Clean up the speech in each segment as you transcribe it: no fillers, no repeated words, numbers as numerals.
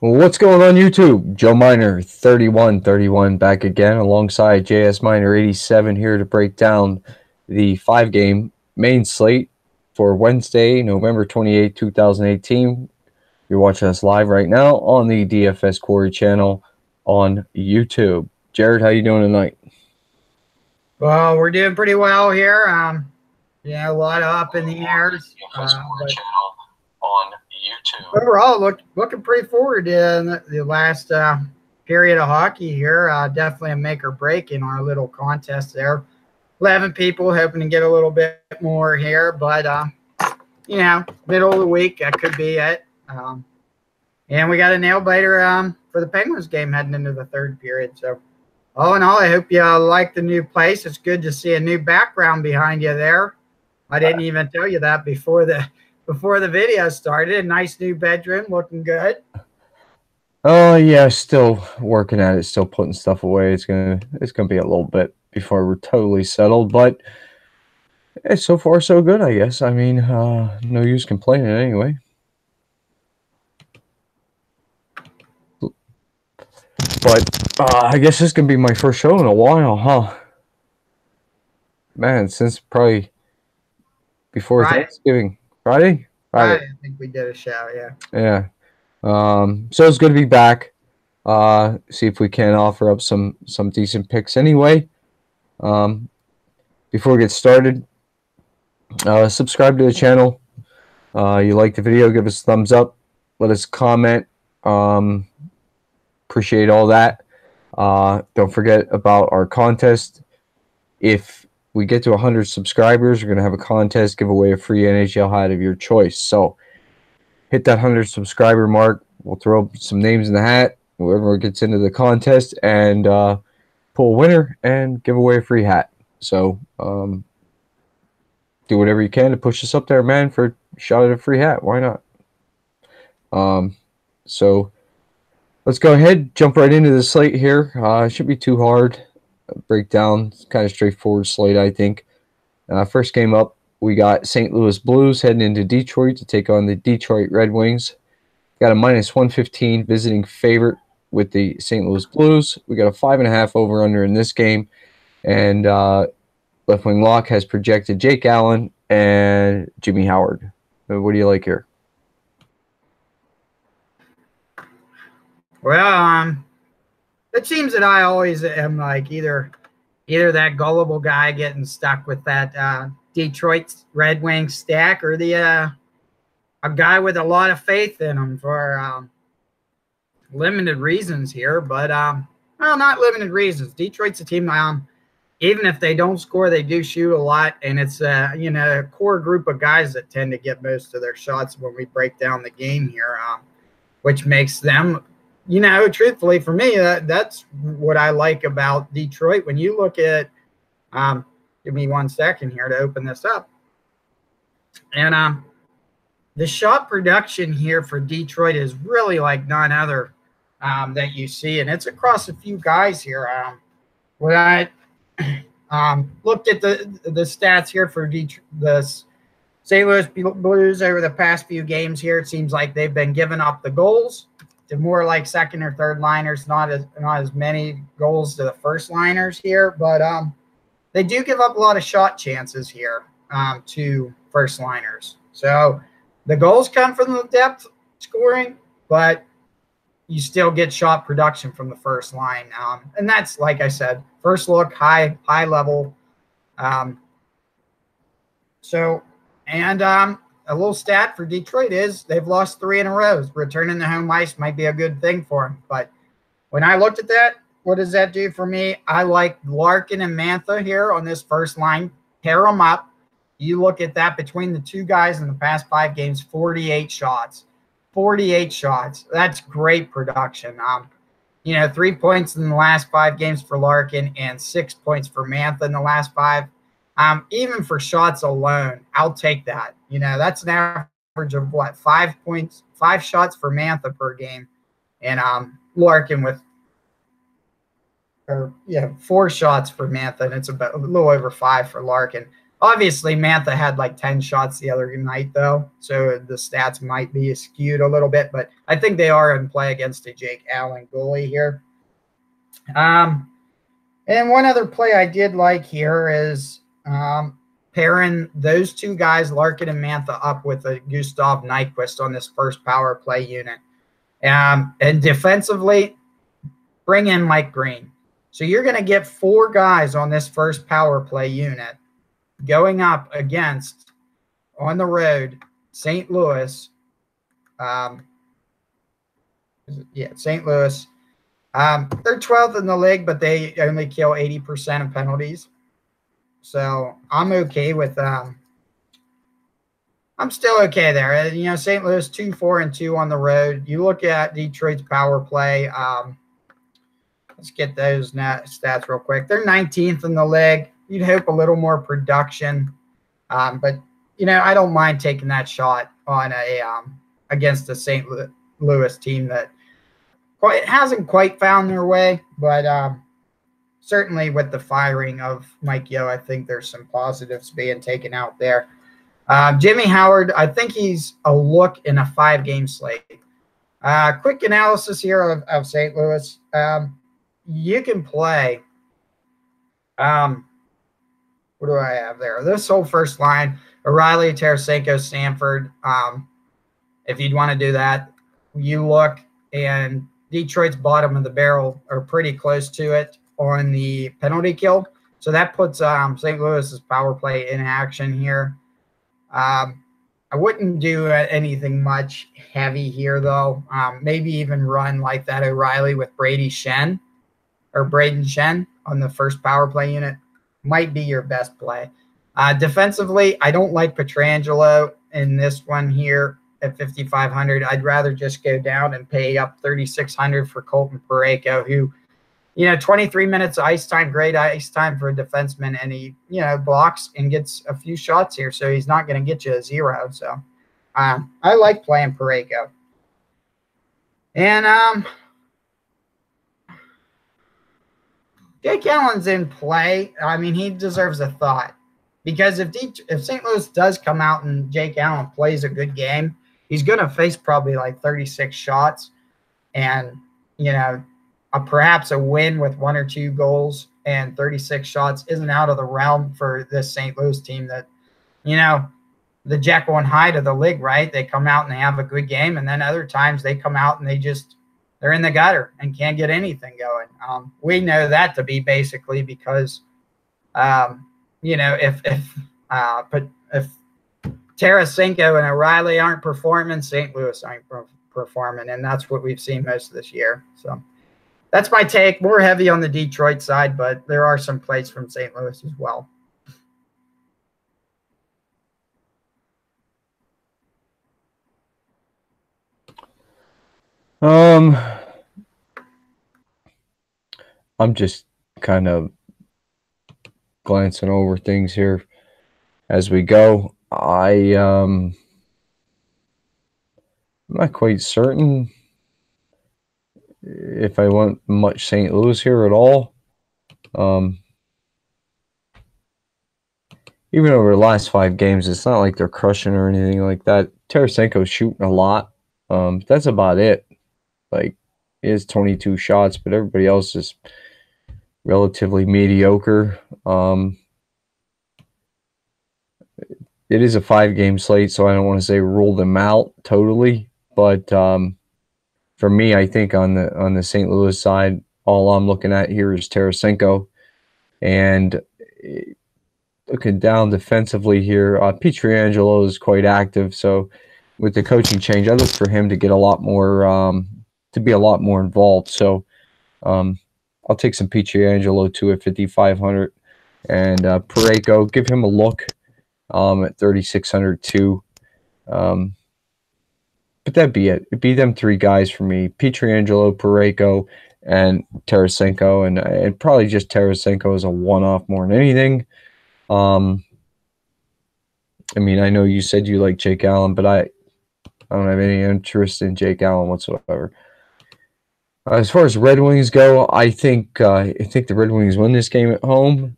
What's going on YouTube? Joe Miner 3131 back again alongside JS Miner 87 here to break down the 5-game main slate for Wednesday, November 28, 2018. You're watching us live right now on the DFS Quarry channel on YouTube. Jared, how you doing tonight? Well, we're doing pretty well here. A lot up in the air. On YouTube. Overall, looking pretty forward to the last period of hockey here. Definitely a make or break in our little contest there. 11 people, hoping to get a little bit more here, but middle of the week, that could be it. And we got a nail biter for the Penguins game heading into the third period. So, all in all, I hope you like the new place. It's good to see a new background behind you there. I didn't even tell you that before the video started. A nice new bedroom, looking good. Oh yeah, still working at it, still putting stuff away. It's gonna be a little bit before we're totally settled, but so far so good, I guess. I mean, no use complaining anyway. But I guess this could be my first show in a while, huh? Man, since probably before Thanksgiving. Friday. I think we did a show, yeah. So it's good to be back. See if we can offer up some decent picks anyway. Before we get started, subscribe to the channel. You like the video, give us a thumbs up. Let us comment. Appreciate all that. Don't forget about our contest. If we get to 100 subscribers, we're going to have a contest, give away a free NHL hat of your choice. So hit that 100 subscriber mark. We'll throw some names in the hat, whoever gets into the contest, and pull a winner and give away a free hat. So do whatever you can to push us up there, man, for a shot at a free hat. Why not? So let's go ahead, jump right into the slate here. It shouldn't be too hard. Breakdown, kind of straightforward slate, I think. First game up, we got St. Louis Blues heading into Detroit to take on the Detroit Red Wings. Got a -115 visiting favorite with the St. Louis Blues. We got a 5.5 over/under in this game, and left wing lock has projected Jake Allen and Jimmy Howard. What do you like here? Well, it seems that I always am like either that gullible guy getting stuck with that Detroit Red Wings stack, or the a guy with a lot of faith in them for limited reasons here. But well, not limited reasons. Detroit's a team. Even if they don't score, they do shoot a lot, and it's a core group of guys that tend to get most of their shots when we break down the game here, which makes them. Truthfully, for me, that's what I like about Detroit. When you look at, give me 1 second here to open this up. And the shot production here for Detroit is really like none other that you see. And it's across a few guys here. When I looked at the stats here for the St. Louis Blues over the past few games here, it seems like they've been giving up the goals to more like second or third liners, not as many goals to the first liners here, but they do give up a lot of shot chances here to first liners. So the goals come from the depth scoring, but you still get shot production from the first line, and that's, like I said, first look, high level. A little stat for Detroit is they've lost 3 in a row. Returning to home ice might be a good thing for them. But when I looked at that, what does that do for me? I like Larkin and Mantha here on this first line. Pair them up. You look at that between the two guys in the past 5 games, 48 shots. 48 shots. That's great production. 3 points in the last 5 games for Larkin and 6 points for Mantha in the last 5. Even for shots alone, I'll take that. That's an average of what, 5 points, 5 shots for Mantha per game, and Larkin with 4 shots for Mantha, and it's about a little over 5 for Larkin. Obviously, Mantha had like 10 shots the other night, though, so the stats might be skewed a little bit, but I think they are in play against a Jake Allen goalie here. And one other play I did like here is pairing those two guys, Larkin and Mantha, up with a Gustav Nyquist on this first power play unit. And defensively, bring in Mike Green. So you're going to get 4 guys on this first power play unit going up against, on the road, St. Louis. St. Louis. They're 12th in the league, but they only kill 80% of penalties. So I'm okay with I'm still okay there. You know, St. Louis 2-4-2 on the road. You look at Detroit's power play. Let's get those stats real quick. They're 19th in the league. You'd hope a little more production, but you know, I don't mind taking that shot on a against the St. Louis team that hasn't quite found their way, but certainly with the firing of Mike Yeo, I think there's some positives being taken out there. Jimmy Howard, I think he's a look in a 5-game slate. Quick analysis here of St. Louis. You can play. What do I have there? This whole first line: O'Reilly, Tarasenko, Sanford. If you'd want to do that, you look, and Detroit's bottom of the barrel are pretty close to it on the penalty kill. So that puts St. Louis's power play in action here. I wouldn't do anything much heavy here, though. Maybe even run like that O'Reilly with Braden Shen on the first power play unit. Might be your best play. Defensively, I don't like Pietrangelo in this one here at 5,500. I'd rather just go down and pay up 3,600 for Colton Parayko, who, you know, 23 minutes of ice time, great ice time for a defenseman, and he, you know, blocks and gets a few shots here, so he's not going to get you a 0. So I like playing Parayko. And Jake Allen's in play. I mean, he deserves a thought, because if St. Louis does come out and Jake Allen plays a good game, he's going to face probably like 36 shots, and, you know, perhaps a win with 1 or 2 goals and 36 shots isn't out of the realm for this St. Louis team that, you know, the Jekyll and Hyde of the league, right? They come out and they have a good game, and then other times they come out and they're in the gutter and can't get anything going. We know that to be basically because, you know, if Tarasenko and O'Reilly aren't performing, St. Louis aren't performing, and that's what we've seen most of this year. So that's my take. More heavy on the Detroit side, but there are some plays from St. Louis as well. I'm just kind of glancing over things here as we go. I'm not quite certain if I want much St. Louis here at all. Even over the last 5 games, it's not like they're crushing or anything like that. Tarasenko's shooting a lot. That's about it. Like, he has 22 shots, but everybody else is relatively mediocre. It is a 5-game slate, so I don't want to say rule them out totally. But for me, I think on the St. Louis side, all I'm looking at here is Tarasenko. And looking down defensively here, Pietrangelo is quite active. So with the coaching change, I look for him to get a lot more, to be a lot more involved. So I'll take some Pietrangelo too at 5,500, and Parayko, give him a look at 3,600 too. But that'd be it. It'd be them 3 guys for me: Pietrangelo, Parayko, and Tarasenko, and probably just Tarasenko as a one-off more than anything. I mean, I know you said you like Jake Allen, but I don't have any interest in Jake Allen whatsoever. As far as Red Wings go, I think the Red Wings win this game at home.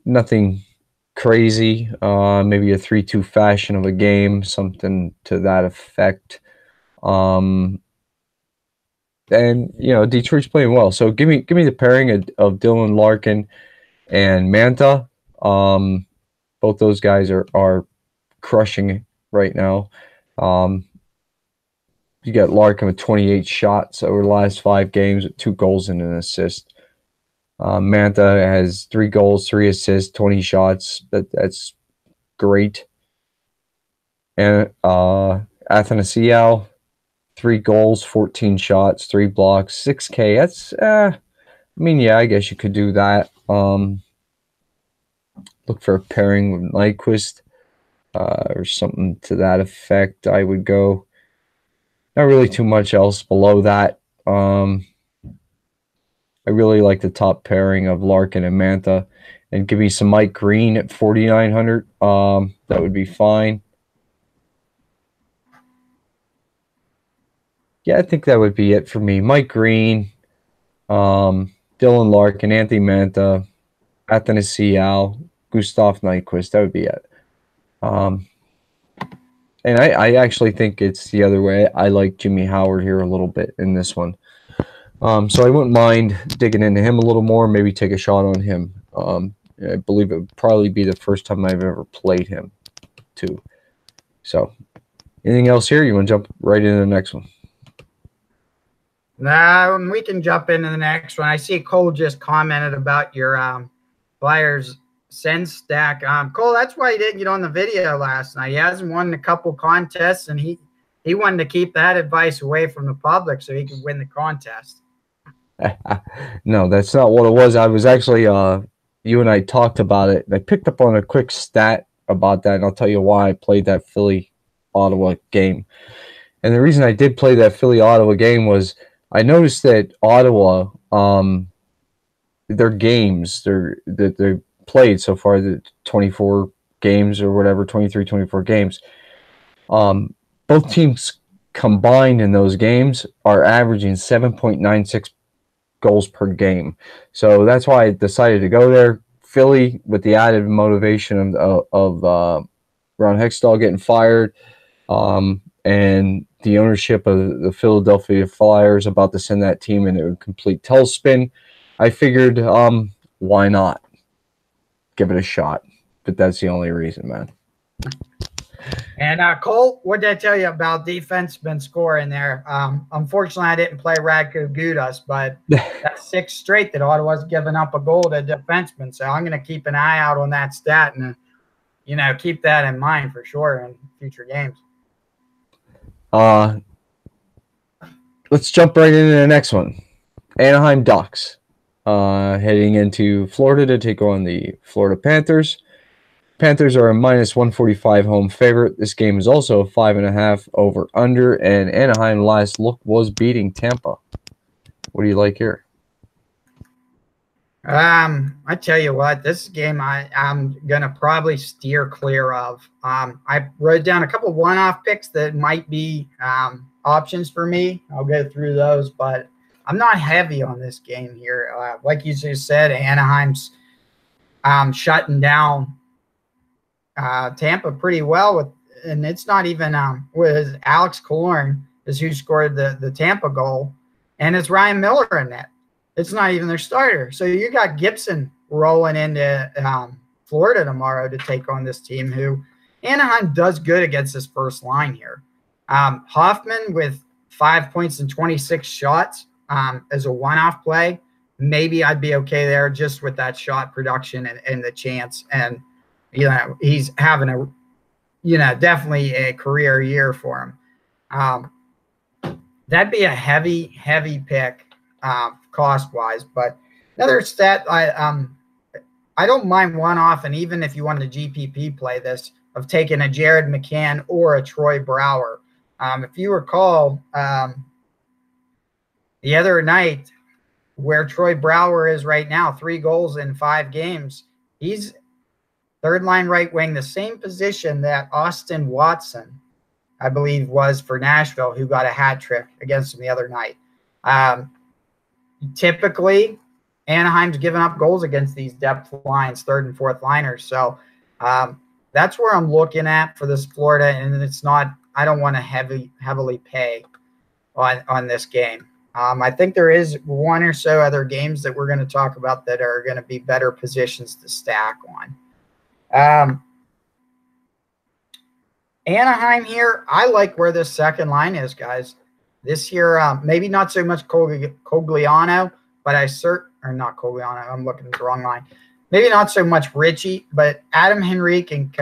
Nothing crazy. Maybe a 3-2 fashion of a game, something to that effect. And Detroit's playing well. So give me the pairing of Dylan Larkin and Manta. Both those guys are crushing right now. You got Larkin with 28 shots over the last 5 games with 2 goals and an assist. Manta has 3 goals, 3 assists, 20 shots. That's great. And Athanasiou, 3 goals, 14 shots, 3 blocks, 6K. That's yeah, I guess you could do that. Look for a pairing with Nyquist or something to that effect. I would go. Not really too much else below that. I really like the top pairing of Larkin and Manta. And give me some Mike Green at 4,900. That would be fine. Yeah, I think that would be it for me. Mike Green, Dylan Larkin, Anthony Manta, Athanasiou, Gustav Nyquist. That would be it. And I actually think it's the other way. I like Jimmy Howard here a little bit in this one. So I wouldn't mind digging into him a little more, maybe take a shot on him. I believe it would probably be the first time I've ever played him, too. So, anything else here? You want to jump right into the next one? We can jump into the next one. I see Cole just commented about your Flyers send stack. Cole, that's why he didn't get on the video last night. He hasn't won a couple contests, and he wanted to keep that advice away from the public so he could win the contest. No, that's not what it was. I was actually, you and I talked about it. I picked up on a quick stat about that, and I'll tell you why I played that Philly-Ottawa game. And the reason I did play that Philly-Ottawa game was I noticed that Ottawa, their games that they played so far, the 24 games or whatever, 23, 24 games, both teams combined in those games are averaging 7.96 goals per game. So that's why I decided to go there. Philly, with the added motivation of Ron Hextall getting fired, and the ownership of the Philadelphia Flyers about to send that team into a complete tailspin, I figured, why not give it a shot? But that's the only reason, man. And Cole, what did I tell you about defenseman scoring there? Unfortunately, I didn't play Radko Gudas, but that's 6 straight that Ottawa's given up a goal to defenseman. So I'm going to keep an eye out on that stat and, keep that in mind for sure in future games. Let's jump right into the next one. Anaheim Ducks heading into Florida to take on the Florida Panthers. Panthers are a -145 home favorite. This game is also a 5.5 over under, and Anaheim last look was beating Tampa. What do you like here? I tell you what, this game I'm gonna probably steer clear of. I wrote down a couple one-off picks that might be options for me. I'll go through those, but I'm not heavy on this game here. Like you just said, Anaheim's shutting down Tampa pretty well and it's not even with Alex Killorn is who scored the Tampa goal, and it's Ryan Miller in net. It's not even their starter. So you got Gibson rolling into Florida tomorrow to take on this team who Anaheim does good against this first line here. Hoffman with 5 points and 26 shots as a one-off play. Maybe I'd be okay there just with that shot production and the chance. And, he's having definitely a career year for him. That'd be a heavy pick cost-wise. But another stat, I don't mind one-off, and even if you wanted to GPP play this, of taking a Jared McCann or a Troy Brouwer. If you recall, the other night, where Troy Brouwer is right now, 3 goals in 5 games, he's third-line right wing, the same position that Austin Watson, I believe, was for Nashville, who got a hat trick against him the other night. Typically, Anaheim's given up goals against these depth lines, third and fourth liners. So that's where I'm looking at for this Florida, and it's not. I don't want to heavily pay on this game. I think there is one or so other games that we're going to talk about that are going to be better positions to stack on. Anaheim here, I like where this second line is, guys. This year, maybe not so much Cogliano, but or not Cogliano, I'm looking at the wrong line. Maybe not so much Richie, but Adam Henrique and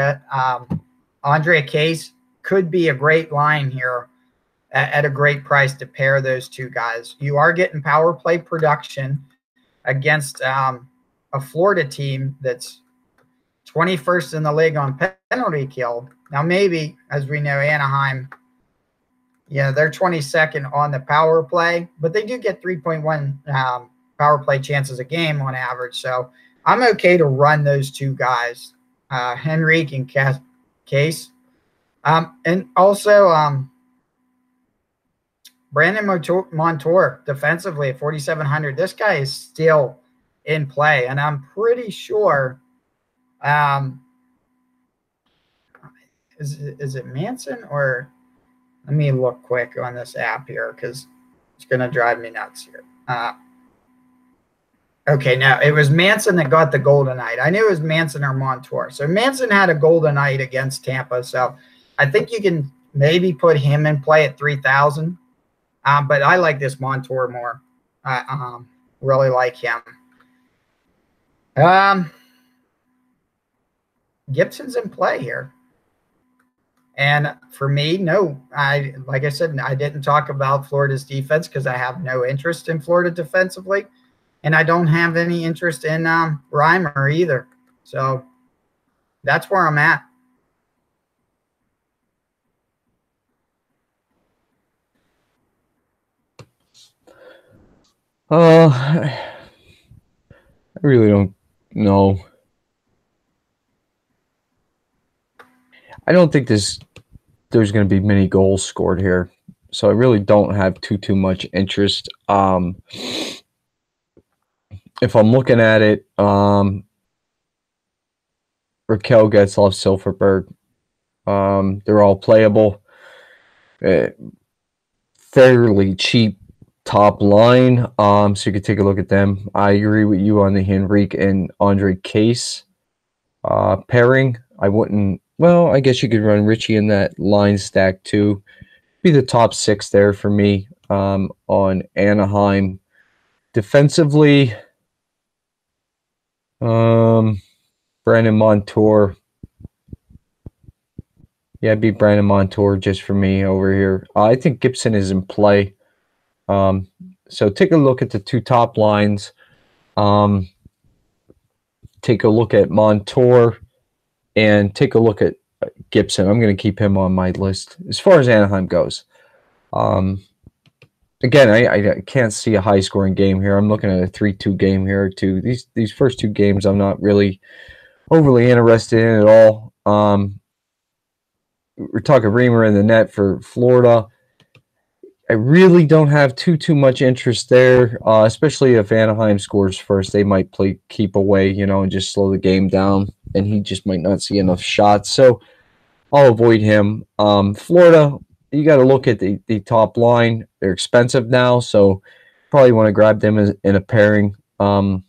Andre Case could be a great line here at a great price to pair those two guys. You are getting power play production against a Florida team that's 21st in the league on penalty kill. Now, maybe, as we know, Anaheim, they're 22nd on the power play, but they do get 3.1 power play chances a game on average. So I'm okay to run those two guys, Henrique and Case. And also Brandon Montour defensively at 4,700. This guy is still in play, and I'm pretty sure is it Manson or let me look quick on this app here because it's going to drive me nuts here. Okay, no, it was Manson that got the golden night. I knew it was Manson or Montour. So Manson had a golden night against Tampa. So I think you can maybe put him in play at 3,000. But I like this Montour more. Really like him. Gibson's in play here. And for me, no, like I said, I didn't talk about Florida's defense because I have no interest in Florida defensively. And I don't have any interest in Reimer either. So that's where I'm at. I really don't know. I don't think there's going to be many goals scored here, so I really don't have too much interest. If I'm looking at it, Raquel Getzlaf, Silverberg, they're all playable. Fairly cheap top line, so you could take a look at them. I agree with you on the Henrique and Andre Case pairing. I wouldn't. Well, I guess you could run Richie in that line stack too. Be the top 6 there for me on Anaheim. Defensively, Brandon Montour. Yeah, it'd be Brandon Montour just for me over here. I think Gibson is in play. So take a look at the 2 top lines. Take a look at Montour and take a look at Gibson. I'm going to keep him on my list as far as Anaheim goes. Again, I can't see a high-scoring game here. I'm looking at a 3-2 game here too. These first 2 games I'm not really overly interested in at all. We're talking Reimer in the net for Florida. I really don't have too much interest there, especially if Anaheim scores first. They might play keep away, and just slow the game down, and he just might not see enough shots. So I'll avoid him. Florida, you got to look at the top line. They're expensive now, so probably want to grab them in a pairing. Either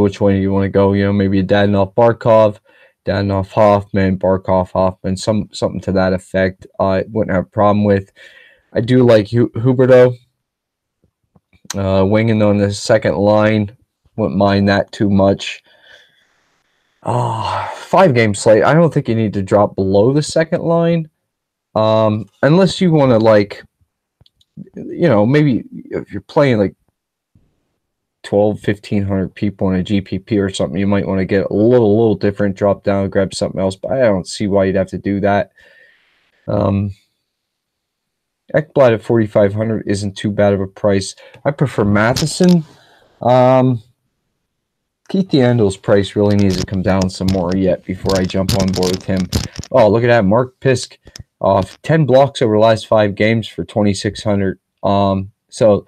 which way you want to go, maybe a Dadonov Barkov, Dadonov Hoffman, Barkov Hoffman, something to that effect. I wouldn't have a problem with. I do like Huberto winging on the second line. Wouldn't mind that too much. 5-game slate. I don't think you need to drop below the second line. Unless you want to, maybe if you're playing like 1,500 people in a GPP or something, you might want to get a little different, drop down, grab something else, but I don't see why you'd have to do that. Ekblad at 4,500 isn't too bad of a price. I prefer Matheson. Keith Yandle's price really needs to come down some more yet before I jump on board with him. Oh, look at that. Mark Pisk off 10 blocks over the last 5 games for 2,600. So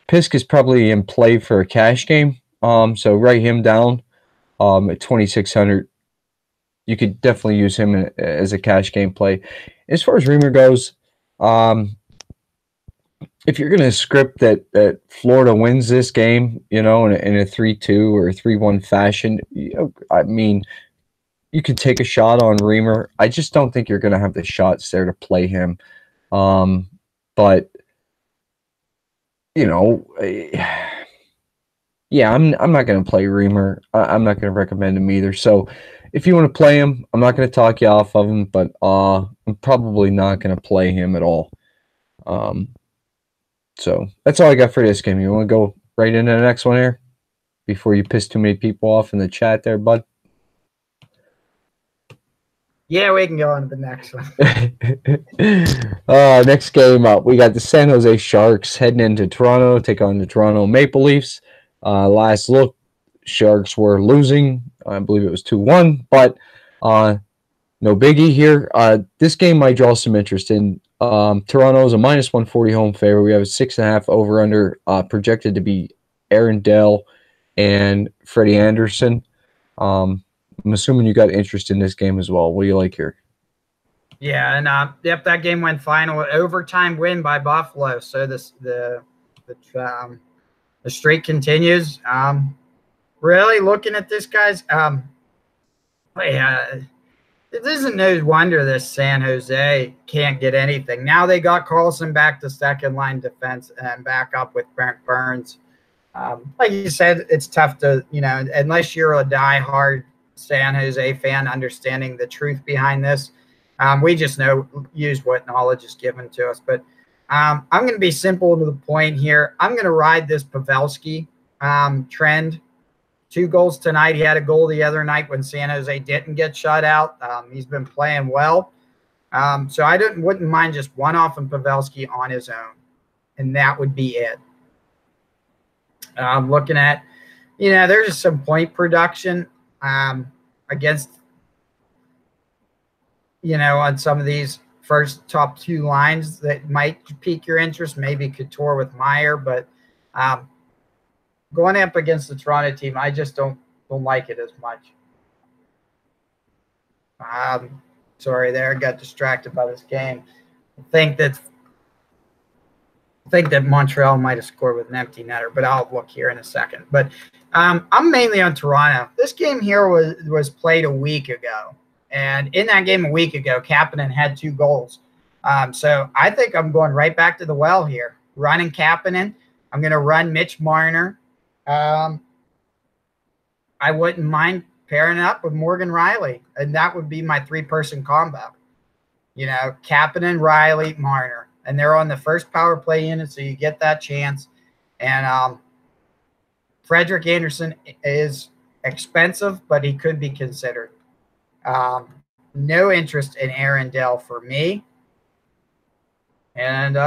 Pisk is probably in play for a cash game. So write him down at 2,600. You could definitely use him as a cash game play. As far as Reamer goes, if you're going to script that Florida wins this game, in a 3-2 or 3-1 fashion, I mean, you could take a shot on Reamer. I just don't think you're going to have the shots there to play him. But yeah, I'm not going to play Reamer. I'm not going to recommend him either. So if you want to play him, I'm not going to talk you off of him, but I'm probably not going to play him at all. So that's all I got for this game. You want to go right into the next one here before you piss too many people off in the chat there, bud? Yeah, we can go on to the next one. Next game up, we got the San Jose Sharks heading into Toronto, take on the Toronto Maple Leafs. Last look, Sharks were losing. I believe it was 2-1, but no biggie here. This game might draw some interest in. Toronto is a -140 home favorite. We have a 6.5 over/under projected to be Aaron Dell and Freddie Anderson. I'm assuming you got interest in this game as well. What do you like here? Yeah, and yep, that game went final overtime win by Buffalo. So the streak continues. Really looking at this, guys. It isn't no wonder this San Jose can't get anything. Now they got Carlson back to second line defense and back up with Brent Burns. Like you said, it's tough to, unless you're a diehard San Jose fan understanding the truth behind this. We just use what knowledge is given to us. But I'm going to be simple to the point here. I'm going to ride this Pavelski trend. 2 goals tonight. He had a goal the other night when San Jose didn't get shut out. He's been playing well. So I wouldn't mind just one off in Pavelski on his own. And that would be it. I'm looking at, there's just some point production against, on some of these first top 2 lines that might pique your interest. Maybe Couture with Meyer, but going up against the Toronto team, I just don't like it as much. Sorry there, got distracted by this game. I think that Montreal might have scored with an empty netter, but I'll look here in a second. But I'm mainly on Toronto. This game here was played a week ago. And in that game a week ago, Kapanen had 2 goals. So I think I'm going right back to the well here. Running Kapanen. I'm going to run Mitch Marner. I wouldn't mind pairing up with Morgan Riley, and that would be my 3-person combo. Kapanen, Riley, Marner, and they're on the first power play unit, so you get that chance. And Frederick Anderson is expensive, but he could be considered. No interest in Aaron Dell for me. And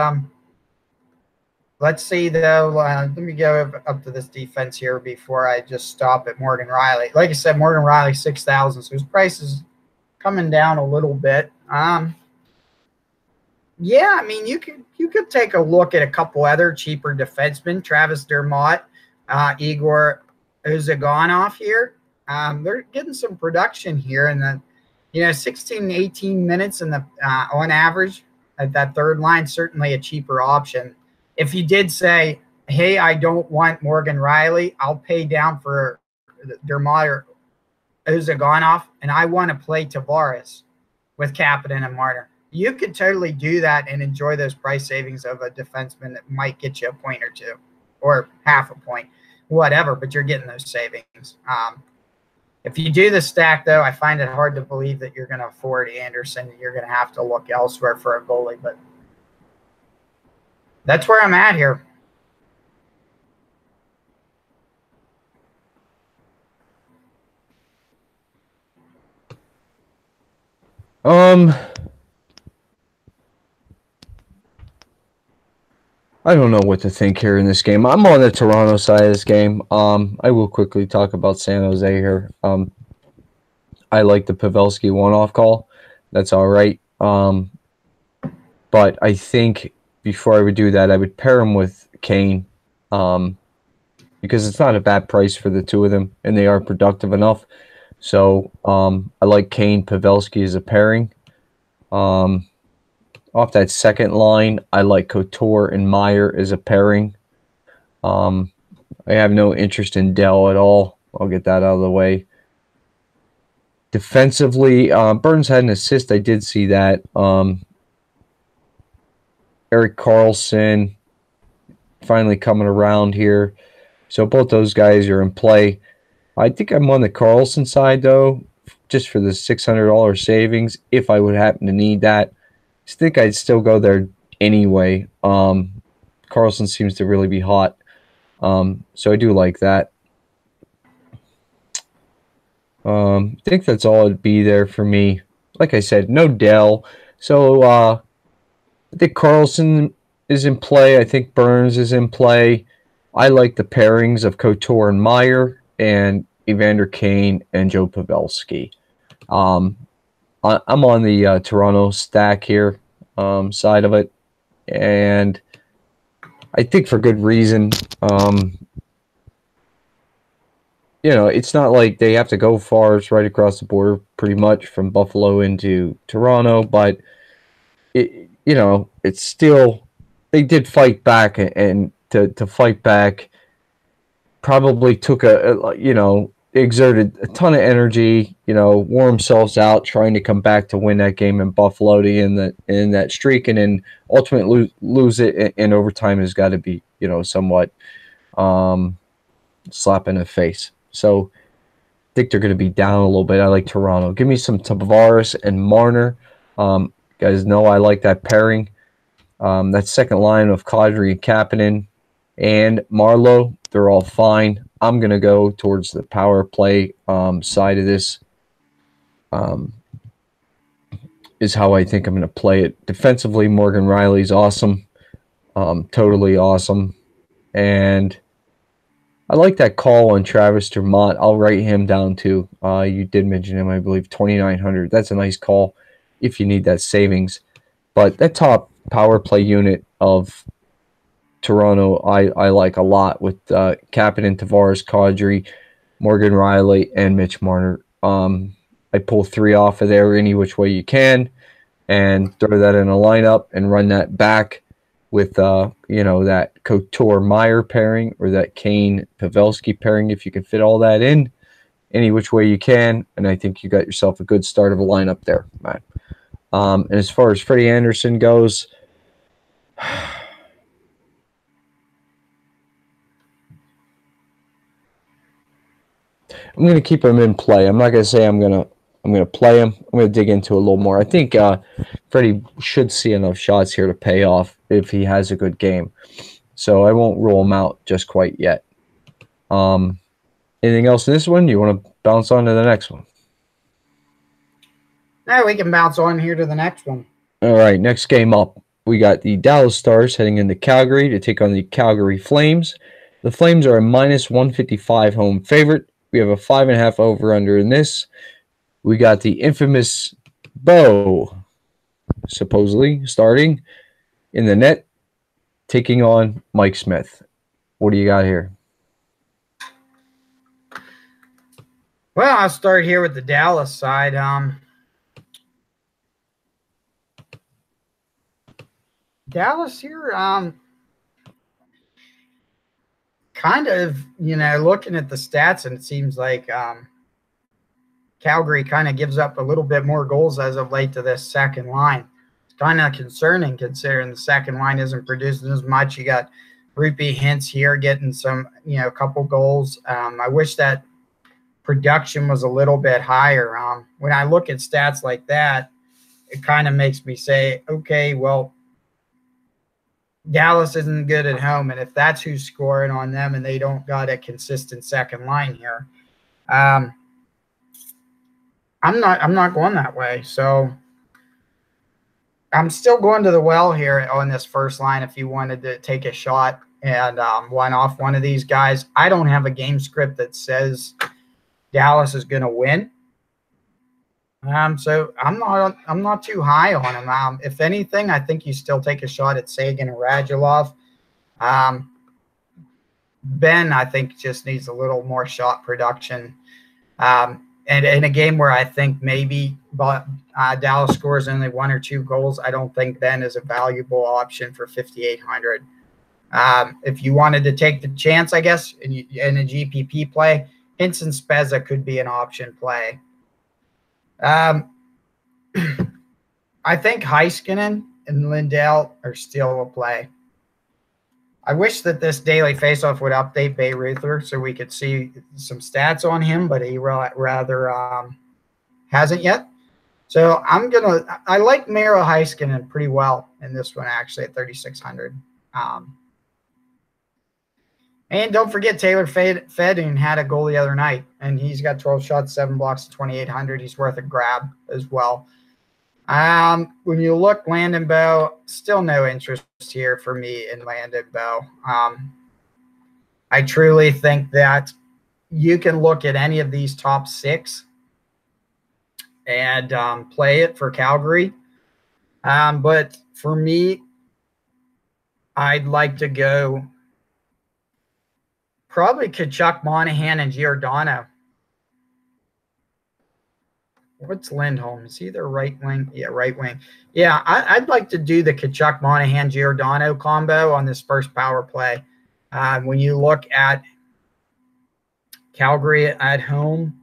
let's see, though. Let me go up to this defense here before I just stop at Morgan Riley. Like I said, Morgan Riley, 6,000, so his price is coming down a little bit. Yeah, I mean, you could take a look at a couple other cheaper defensemen, Travis Dermott, Igor Uzaganov here. They're getting some production here in the 16, 18 minutes in the on average at that third line. Certainly a cheaper option. If you did say, hey, I don't want Morgan Riley, I'll pay down for Dermott or Uzaganov, and I want to play Tavares with Kapanen and Marner, you could totally do that and enjoy those price savings of a defenseman that might get you a point or 2 or half a point, whatever, but you're getting those savings. If you do the stack, though, I find it hard to believe that you're going to afford Anderson. You're going to have to look elsewhere for a goalie, but that's where I'm at here. I don't know what to think here in this game. I'm on the Toronto side of this game. I will quickly talk about San Jose here. I like the Pavelski one-off call. That's all right. But I think before I would do that, I would pair him with Kane because it's not a bad price for the two of them, and they are productive enough. So I like Kane Pavelski as a pairing. Off that second line, I like Couture and Meyer as a pairing. I have no interest in Dell at all. I'll get that out of the way. Defensively, Burns had an assist. I did see that. Erik Karlsson finally coming around here. So both those guys are in play. I think I'm on the Karlsson side, though, just for the $600 savings, if I would happen to need that. I think I'd still go there anyway. Karlsson seems to really be hot. So I do like that. I think that's all it'd be there for me. Like I said, no Dell. So I think Karlsson is in play. I think Burns is in play. I like the pairings of Couture and Meyer and Evander Kane and Joe Pavelski. I'm on the Toronto stack here side of it, and I think for good reason. It's not like they have to go far. It's right across the border pretty much from Buffalo into Toronto, but it's still, they did fight back, and to fight back probably took exerted a ton of energy, wore themselves out trying to come back to win that game in Buffalo to end that streak, and then ultimately lose it in overtime has got to be, somewhat slap in the face. So I think they're going to be down a little bit. I like Toronto. Give me some Tavares and Marner. You guys know I like that pairing. That second line of Kadri and Kapanen and Marlowe, they're all fine. I'm going to go towards the power play side of this. Is how I think I'm going to play it. Defensively, Morgan Riley's awesome. Totally awesome. And I like that call on Travis Dermott. I'll write him down too. You did mention him, I believe, 2,900. That's a nice call if you need that savings. But that top power play unit of Toronto, I like a lot with Kapanen, Tavares, Kadri, Morgan Riley, and Mitch Marner. I pull 3 off of there any which way you can and throw that in a lineup and run that back with that Couture Meyer pairing or that Kane Pavelski pairing, if you can fit all that in any which way you can. And I think you got yourself a good start of a lineup there, Matt. And as far as Freddie Anderson goes, I'm going to keep him in play. I'm not going to say I'm going to play him. I'm going to dig into it a little more. I think Freddie should see enough shots here to pay off if he has a good game. So I won't rule him out just quite yet. Anything else in this one? You want to bounce on to the next one? No, we can bounce on here to the next one. All right, next game up. We got the Dallas Stars heading into Calgary to take on the Calgary Flames. The Flames are a -155 home favorite. We have a 5.5 over-under in this. We got the infamous Bo, supposedly starting in the net, taking on Mike Smith. What do you got here? Well, I'll start here with the Dallas side. Dallas here, kind of, looking at the stats, and it seems like Calgary kind of gives up a little bit more goals as of late to this second line. It's kind of concerning considering the second line isn't producing as much. You got Rupi Hintz here getting some, a couple goals. I wish that production was a little bit higher. When I look at stats like that, it kind of makes me say, okay, well, Dallas isn't good at home, and if that's who's scoring on them and they don't got a consistent second line here, I'm not going that way. So I'm still going to the well here on this first line if you wanted to take a shot and one off one of these guys. I don't have a game script that says Dallas is going to win. So I'm not too high on him. If anything, I think you still take a shot at Sagan and Radulov. Ben, I think, just needs a little more shot production. And in a game where I think maybe Dallas scores only 1 or 2 goals, I don't think Ben is a valuable option for 5,800. If you wanted to take the chance, I guess, in a GPP play, Hintz and Spezza could be an option play. I think Heiskanen and Lindell are still a play. I wish that this daily faceoff would update Bayreuther so we could see some stats on him, but he rather hasn't yet. So I like Miro Heiskanen pretty well in this one, actually, at 3,600. And don't forget Taylor Fedun had a goal the other night, and he's got 12 shots, 7 blocks, 2,800. He's worth a grab as well. When you look Landon Bow, still no interest here for me in Landon Bow. I truly think that you can look at any of these top 6 and play it for Calgary. But for me, I'd like to go probably Kachuk, Monahan, and Giordano. What's Lindholm? Is he their right wing? Yeah, right wing. Yeah, I'd like to do the Kachuk, Monahan, Giordano combo on this first power play. When you look at Calgary at home,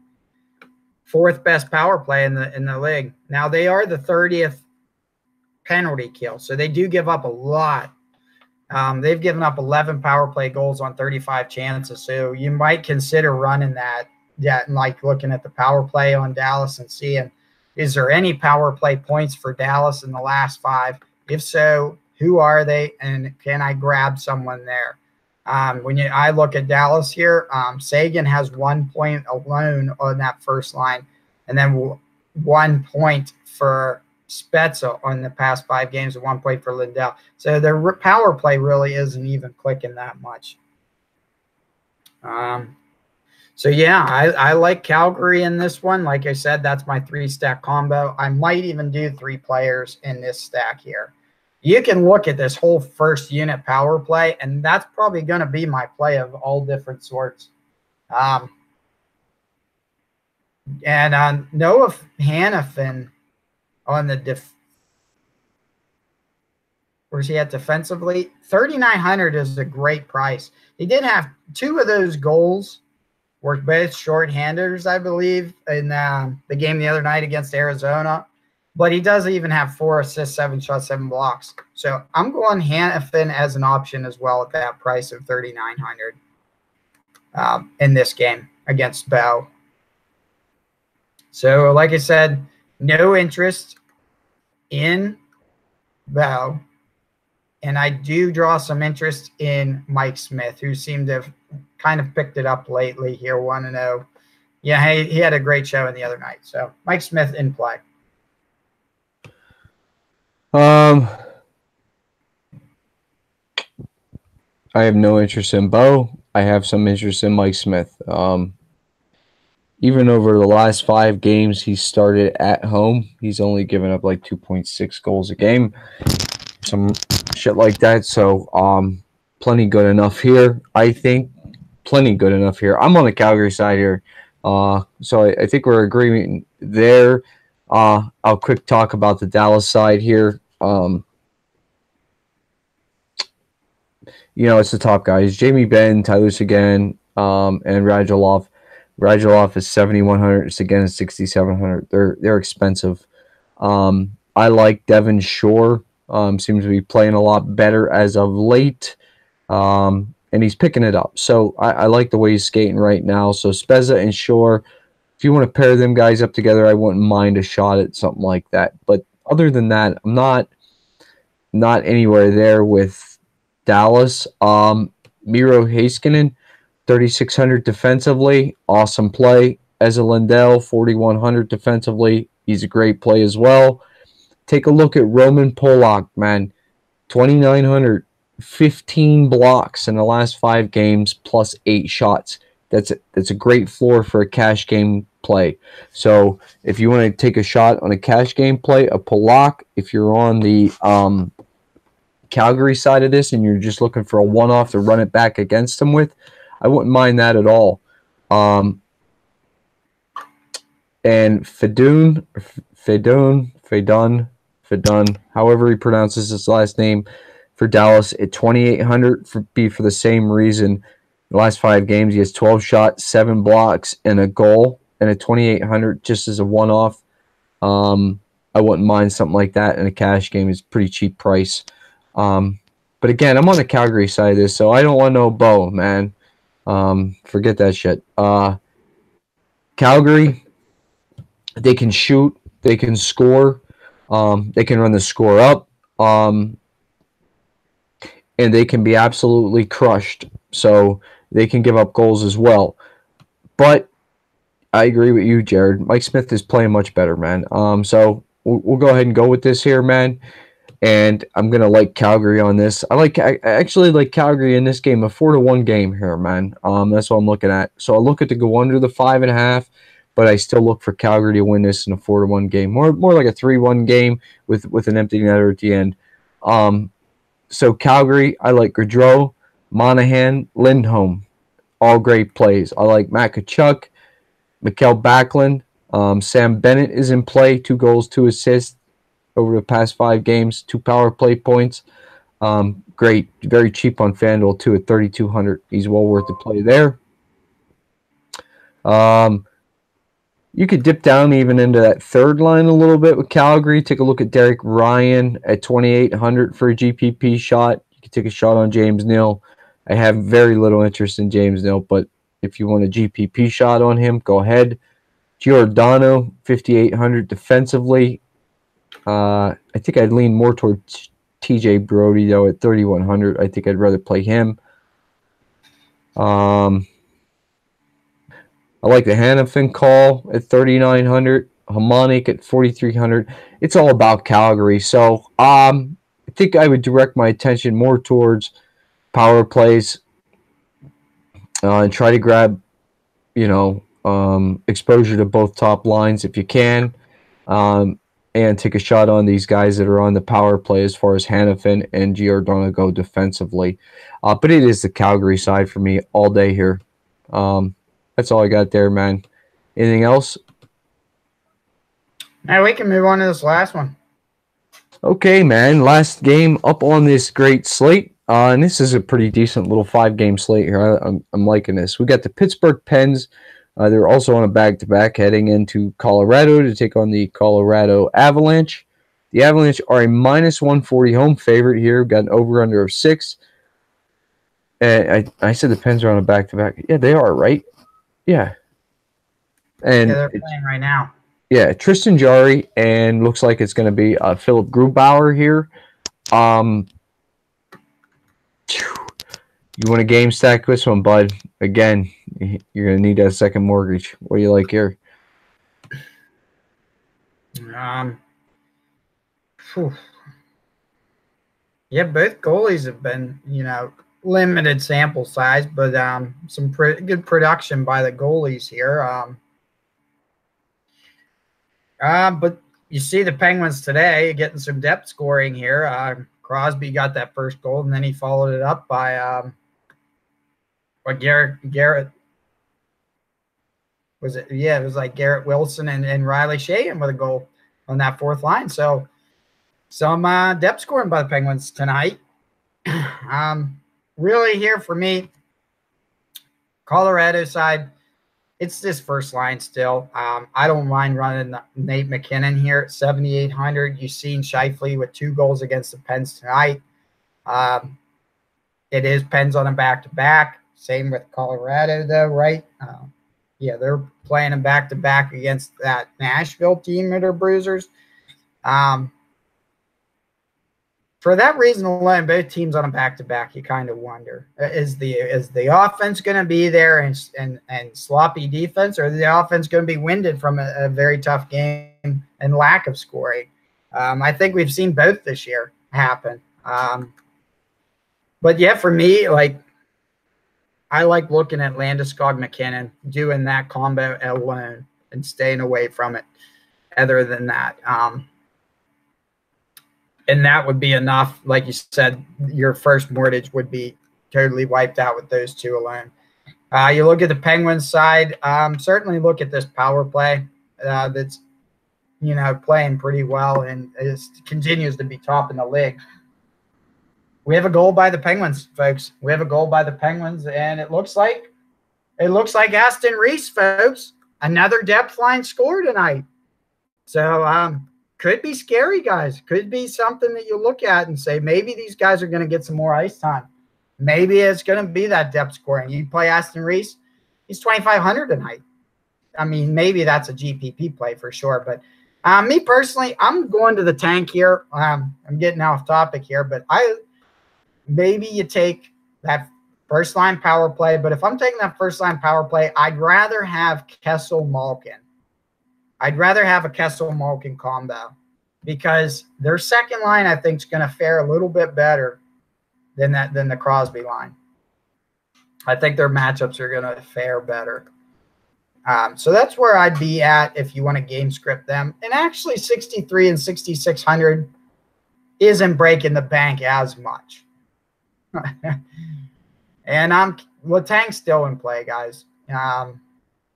4th best power play in the league. Now they are the 30th penalty kill, so they do give up a lot. They've given up 11 power play goals on 35 chances, so you might consider running that. Yeah, and like looking at the power play on Dallas and seeing, is there any power play points for Dallas in the last 5? If so, who are they, and can I grab someone there? I look at Dallas here, Sagan has 1 point alone on that first line, and then 1 point for Spezza on the past 5 games and 1 point for Lindell. So their power play really isn't even clicking that much. So, yeah, I like Calgary in this one. Like I said, that's my 3-stack combo. I might even do 3 players in this stack here. You can look at this whole first unit power play, and that's probably going to be my play of all different sorts. Noah Hannafin on the where's he at defensively? 3,900 is a great price. He did have 2 of those goals were both short-handers, I believe, in the game the other night against Arizona. But he does even have 4 assists, 7 shots, 7 blocks. So I'm going Hannafin as an option as well at that price of 3,900 in this game against Bow. So, like I said, no interest in Bow. And I do draw some interest in Mike Smith, who seemed to have kind of picked it up lately here, 1-0. Yeah, he had a great show in the other night. So Mike Smith in play. I have no interest in Bo. I have some interest in Mike Smith. Even over the last 5 games he started at home, he's only given up like 2.6 goals a game. Some shit like that. So plenty good enough here, I think. Plenty good enough here. I'm on the Calgary side here. So I think we're agreeing there. I'll quick talk about the Dallas side here. It's the top guys. Jamie Benn, Tyler Seguin, and Radulov. Radulov is 7,100. Seguin is 6,700. They're expensive. I like Devin Shore. Seems to be playing a lot better as of late. And he's picking it up. So I like the way he's skating right now. So Spezza and Shore, if you want to pair them guys up together, I wouldn't mind a shot at something like that. But other than that, I'm not anywhere there with Dallas. Miro Heiskanen, 3,600 defensively, awesome play. As a Lindell, 4,100 defensively, he's a great play as well. Take a look at Roman Polak, man, 2,900, 15 blocks in the last 5 games plus 8 shots. That's a great floor for a cash game play. So if you want to take a shot on a cash game play, a Polak, if you're on the Calgary side of this and you're just looking for a one-off to run it back against them with, I wouldn't mind that at all. And Fedun, however he pronounces his last name, for Dallas at 2,800 for the same reason. The last 5 games, he has 12 shots, 7 blocks, and a goal, and a 2,800 just as a one-off. I wouldn't mind something like that in a cash game. It's a pretty cheap price. But again, I'm on the Calgary side of this, so I don't want no Bo, man. Forget that shit. Calgary, they can shoot, they can score, they can run the score up, and they can be absolutely crushed. So they can give up goals as well. But I agree with you, Jared. Mike Smith is playing much better, man. So we'll go ahead and go with this here, man. And I'm gonna like Calgary on this. I actually like Calgary in this game, a 4-1 game here, man. That's what I'm looking at. So I look at to go under the 5.5, but I still look for Calgary to win this in a 4-1 game. More like a 3-1 game with an empty netter at the end. So Calgary, I like Gaudreau, Monahan, Lindholm, all great plays. I like Matt Tkachuk, Mikael Backlund, Sam Bennett is in play, 2 goals, 2 assists over the past 5 games, 2 power play points. Great, very cheap on FanDuel too at 3,200. He's well worth the play there. You could dip down even into that third line a little bit with Calgary. Take a look at Derek Ryan at 2,800 for a GPP shot. You could take a shot on James Neal. I have very little interest in James Neal, but if you want a GPP shot on him, go ahead. Giordano, 5,800 defensively. I think I'd lean more towards TJ Brody, though, at 3,100. I think I'd rather play him. I like the Hanifin call at 3,900. Hamonic at 4,300. It's all about Calgary. So I think I would direct my attention more towards power plays and try to grab, exposure to both top lines if you can. And take a shot on these guys that are on the power play as far as Hanifin and Giordano go defensively. But it is the Calgary side for me all day here. That's all I got there, man. Anything else? Now we can move on to this last one. Okay, man. Last game up on this great slate. And this is a pretty decent little 5-game slate here. I'm liking this. We got the Pittsburgh Pens. They're also on a back-to-back heading into Colorado to take on the Colorado Avalanche. The Avalanche are a -140 home favorite here. Got an over-under of 6. And I said the Pens are on a back-to-back. Yeah, they are, right? Yeah. And yeah, they're playing right now. Yeah, Tristan Jarry, and looks like it's going to be Philip Grubauer here. You want a game stack this one, bud. Again, you're going to need that second mortgage. What do you like here? Yeah, both goalies have been, limited sample size, but some good production by the goalies here. But you see the Penguins today getting some depth scoring here. Crosby got that first goal, and then he followed it up by Garrett was it? Yeah, it was like Garrett Wilson and Riley Sheahan with a goal on that fourth line. So some depth scoring by the Penguins tonight. Really here for me, Colorado side, it's this first line still. I don't mind running Nate McKinnon here at 7,800. You've seen Scheifele with 2 goals against the Pens tonight. It is Pens on a back-to-back. Same with Colorado, though, right? Yeah, they're playing a back-to-back against that Nashville team that are bruisers. For that reason alone, both teams on a back-to-back, you kind of wonder, is the offense going to be there and sloppy defense, or is the offense going to be winded from a very tough game and lack of scoring? I think we've seen both this year happen. But yeah, for me, I like looking at Landeskog McKinnon doing that combo alone and staying away from it. Other than that, And that would be enough. Like you said, your first mortgage would be totally wiped out with those two alone. You look at the Penguins side, certainly look at this power play that's, playing pretty well and it continues to be top in the league. We have a goal by the Penguins, folks. We have a goal by the Penguins, and it looks like Aston Reese, folks. Another depth line score tonight. So could be scary, guys. Could be something that you look at and say, maybe these guys are going to get some more ice time. Maybe it's going to be that depth scoring. You play Aston Reese, he's 2,500 tonight. I mean, maybe that's a GPP play for sure. But me personally, I'm going to the tank here. I'm getting off topic here, but maybe you take that first line power play. But if I'm taking that first line power play, I'd rather have Kessel Malkin. I'd rather have a Kessel Malkin combo because their second line, I think, is going to fare a little bit better than the Crosby line. I think their matchups are going to fare better. So that's where I'd be at if you want to game script them. And actually 63 and 6,600 isn't breaking the bank as much. And Letang's still in play, guys.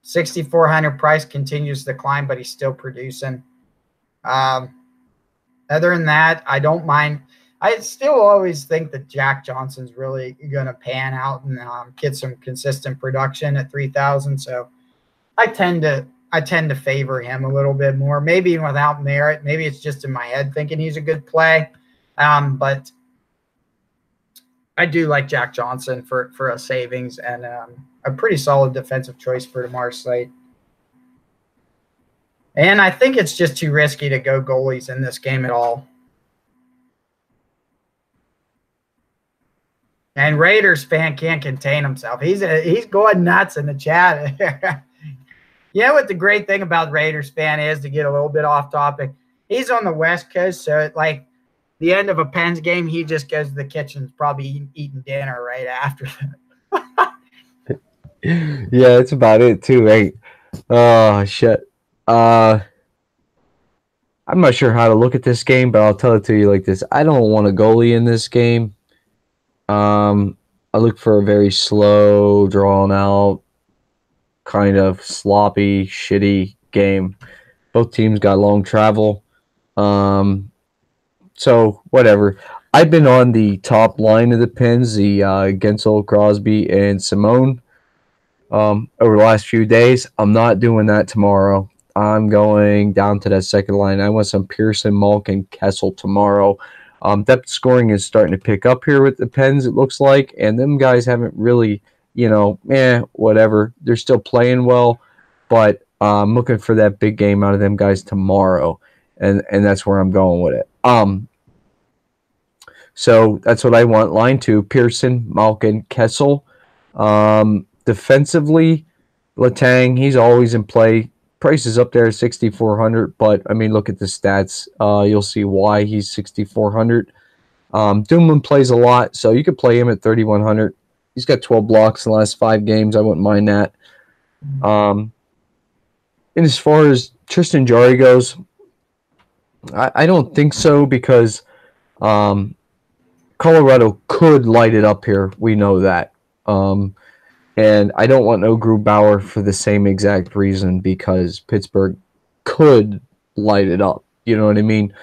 6,400 price continues to climb, but he's still producing. Other than that, I don't mind. I still always think that Jack Johnson's really going to pan out and get some consistent production at 3,000. So I tend to favor him a little bit more, maybe without merit. Maybe it's just in my head thinking he's a good play. But I do like Jack Johnson for a savings and a pretty solid defensive choice for tomorrow's slate. And I think it's just too risky to go goalies in this game at all. And Raiders fan can't contain himself. He's going nuts in the chat. You know what the great thing about Raiders fan is, to get a little bit off topic? He's on the West Coast, so like the end of a Pens game, he just goes to the kitchen, probably eating dinner right after that. Yeah, that's about it too, right? Oh shit. I'm not sure how to look at this game, but I'll tell it to you like this. I don't want a goalie in this game. I look for a very slow, drawn out, kind of sloppy, shitty game. Both teams got long travel. So whatever. I've been on the top line of the Pens, the Gensel, Crosby, and Simone over the last few days. I'm not doing that tomorrow. I'm going down to that second line. I want some Pearson, Malkin, Kessel tomorrow. Depth scoring is starting to pick up here with the Pens, it looks like, and them guys haven't really, whatever. They're still playing well, but I'm looking for that big game out of them guys tomorrow, and that's where I'm going with it. So that's what I want. Line 2, Pearson, Malkin, Kessel. Defensively, Letang, he's always in play. Price is up there at 6,400, but I mean, look at the stats. You'll see why he's 6,400. Doomlin plays a lot, so you could play him at 3,100. He's got 12 blocks in the last 5 games. I wouldn't mind that. And as far as Tristan Jarry goes, I don't think so because Colorado could light it up here. We know that. And I don't want no Grubauer for the same exact reason, because Pittsburgh could light it up. You know what I mean?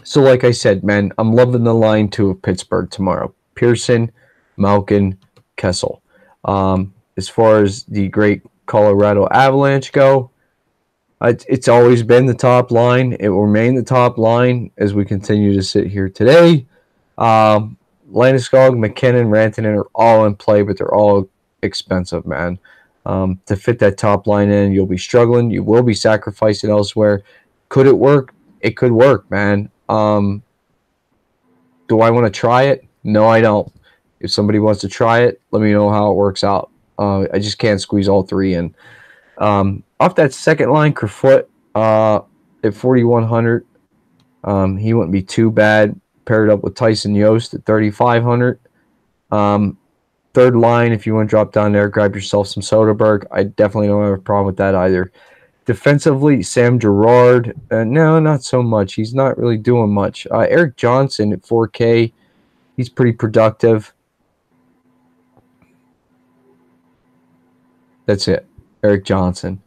So like I said, man, I'm loving the line 2 of Pittsburgh tomorrow. Pearson, Malkin, Kessel. As far as the great Colorado Avalanche go, it's always been the top line. It will remain the top line as we continue to sit here today. Landeskog, McKinnon, Rantanen are all in play, but they're all expensive, man. To fit that top line in, you'll be struggling. You will be sacrificing elsewhere. Could it work? It could work, man. Do I want to try it? No, I don't. If somebody wants to try it, let me know how it works out. I just can't squeeze all 3 in. Off that second line, Kerfoot at 4,100. He wouldn't be too bad. Paired up with Tyson Yost at 3,500. Third line, if you want to drop down there, grab yourself some Soderberg. I definitely don't have a problem with that either. Defensively, Sam Girard, no, not so much. He's not really doing much. Eric Johnson at 4K, he's pretty productive. That's it, Eric Johnson.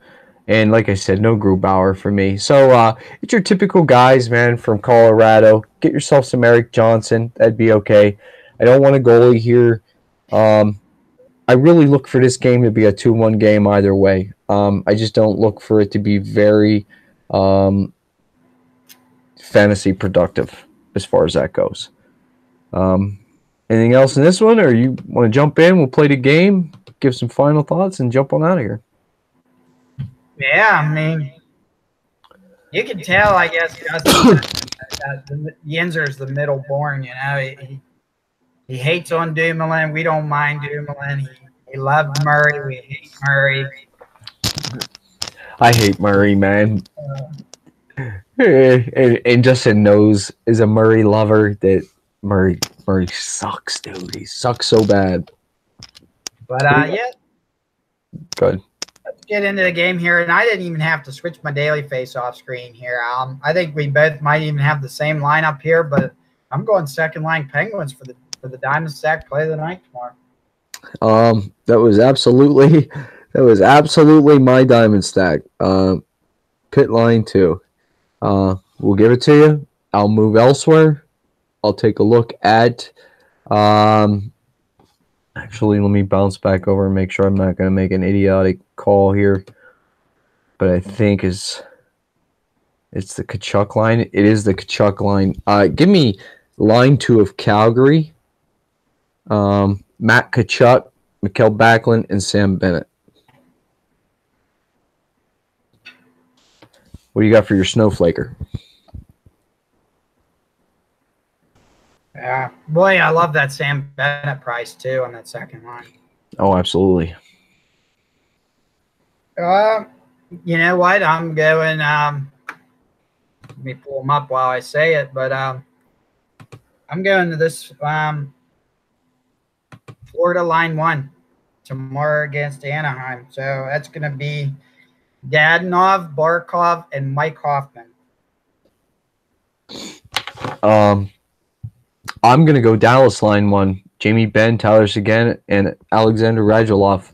And like I said, no Grubauer for me. So it's your typical guys, man, from Colorado. Get yourself some Eric Johnson. That'd be okay. I don't want a goalie here. I really look for this game to be a 2-1 game either way. I just don't look for it to be very fantasy productive as far as that goes. Anything else in this one, or you want to jump in? We'll play the game, give some final thoughts, and jump on out of here. Yeah, I mean, you can tell, I guess, Justin, that Yinzer's the middle born. You know, he hates on Dumoulin. We don't mind Dumoulin. He loved Murray. We hate Murray. I hate Murray, man. And Justin knows is a Murray lover that Murray sucks, dude. He sucks so bad. But yeah. Good. Let's get into the game here, and I didn't even have to switch my daily face-off screen here. I think we both might even have the same lineup here, but I'm going second line Penguins for the Diamond Stack play of the night tomorrow. That was absolutely my Diamond Stack. Pit line 2. We'll give it to you. I'll move elsewhere. I'll take a look at actually, let me bounce back over and make sure I'm not going to make an idiotic call here. But I think it's the Tkachuk line. It is the Tkachuk line. Give me line 2 of Calgary. Matt Tkachuk, Mikael Backlund, and Sam Bennett. What do you got for your Snowflaker? Yeah, boy, I love that Sam Bennett price too on that second line. Oh, absolutely. You know what? I'm going. Let me pull them up while I say it, but I'm going to this Florida line 1 tomorrow against Anaheim. So that's going to be Dadonov, Barkov, and Mike Hoffman. I'm going to go Dallas line 1. Jamie Benn, Tyler Seguin, and Alexander Radulov.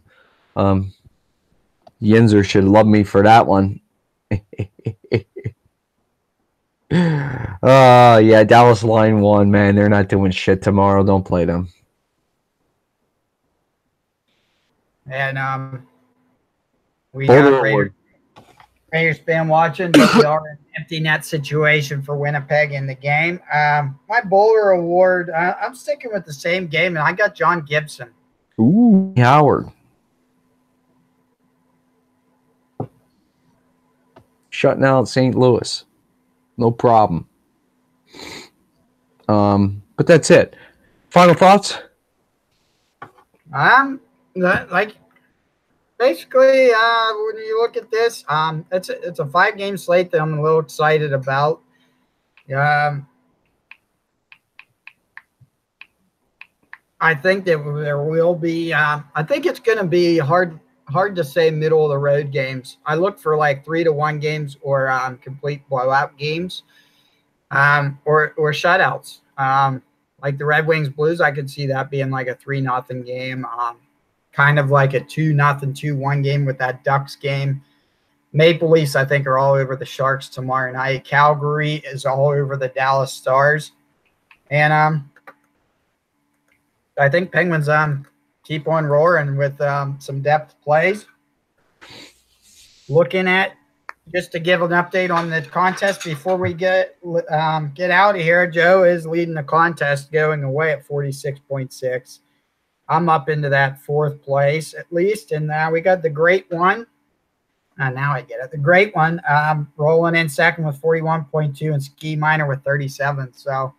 Yinzer should love me for that one. Yeah, Dallas line 1, man. They're not doing shit tomorrow. Don't play them. And we got Raiders fan watching, but we are in an empty net situation for Winnipeg in the game. My bowler award, I'm sticking with the same game, and I got John Gibson. Ooh, Howard. Shutting out St. Louis. No problem. But that's it. Final thoughts? Basically, when you look at this, it's a 5-game slate that I'm a little excited about. I think that there will be. I think it's going to be hard to say middle of the road games. I look for like 3-1 games or complete blowout games, or shutouts. Like the Red Wings Blues, I could see that being like a 3-0 game. Kind of like a 2-0, 2-1 game with that Ducks game. Maple Leafs, I think, are all over the Sharks tomorrow night. Calgary is all over the Dallas Stars. And I think Penguins keep on roaring with some depth plays. Looking at, just to give an update on the contest before we get out of here, Joe is leading the contest going away at 46.6. I'm up into that 4th place at least, and we got the Great One. Now I get it. The Great One rolling in second with 41.2 and Ski Minor with 37. So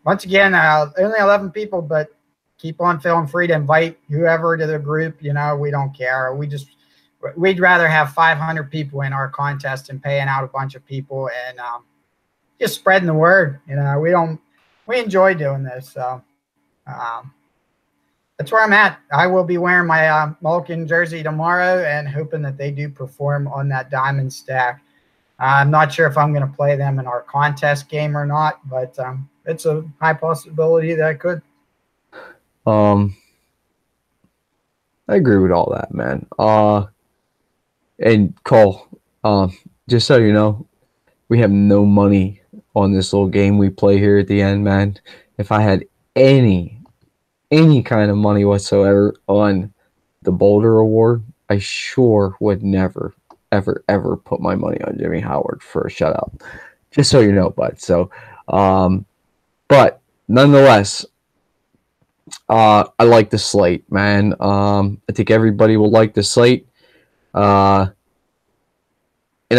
once again, only 11 people, but keep on feeling free to invite whoever to the group. You know, we don't care. We'd rather have 500 people in our contest and paying out a bunch of people and just spreading the word. You know, we enjoy doing this. So that's where I'm at. I will be wearing my Malkin jersey tomorrow and hoping that they do perform on that diamond stack. I'm not sure if I'm going to play them in our contest game or not, but it's a high possibility that I could. I agree with all that, man. And Cole, just so you know, we have no money on this little game we play here at the end, man. If I had any kind of money whatsoever on the Boulder Award, I sure would never, ever put my money on Jimmy Howard for a shutout. Just so you know, bud. So, but nonetheless, I like the slate, man. I think everybody will like the slate. And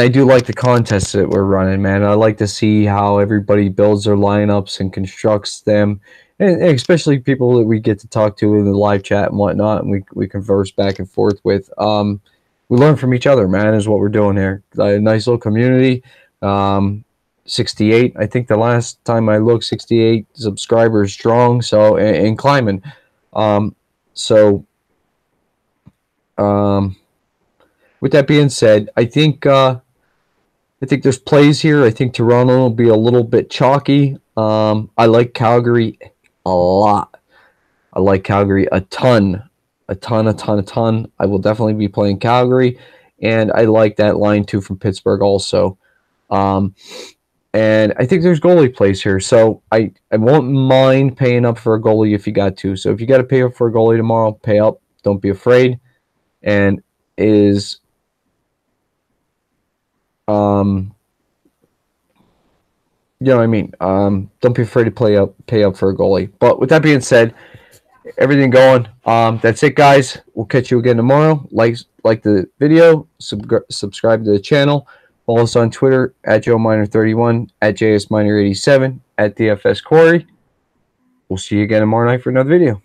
I do like the contests that we're running, man. I like to see how everybody builds their lineups and constructs them, and especially people that we get to talk to in the live chat and whatnot, and we converse back and forth with. We learn from each other, man, is what we're doing here. A nice little community. 68, I think the last time I looked, 68 subscribers strong, so and climbing. With that being said, I think there's plays here. I think Toronto will be a little bit chalky. I like Calgary a lot. I like Calgary a ton. I will definitely be playing Calgary, and I like that line too from Pittsburgh also. And I think there's goalie plays here, so I won't mind paying up for a goalie if you got to. So if you got to pay up for a goalie tomorrow, pay up. Don't be afraid. And is you know what I mean? Don't be afraid to pay up for a goalie. But with that being said, everything going. That's it, guys. We'll catch you again tomorrow. Like the video, subscribe to the channel. Follow us on Twitter at JoeMiner31, at JSMiner87, at DFS Quarry. We'll see you again tomorrow night for another video.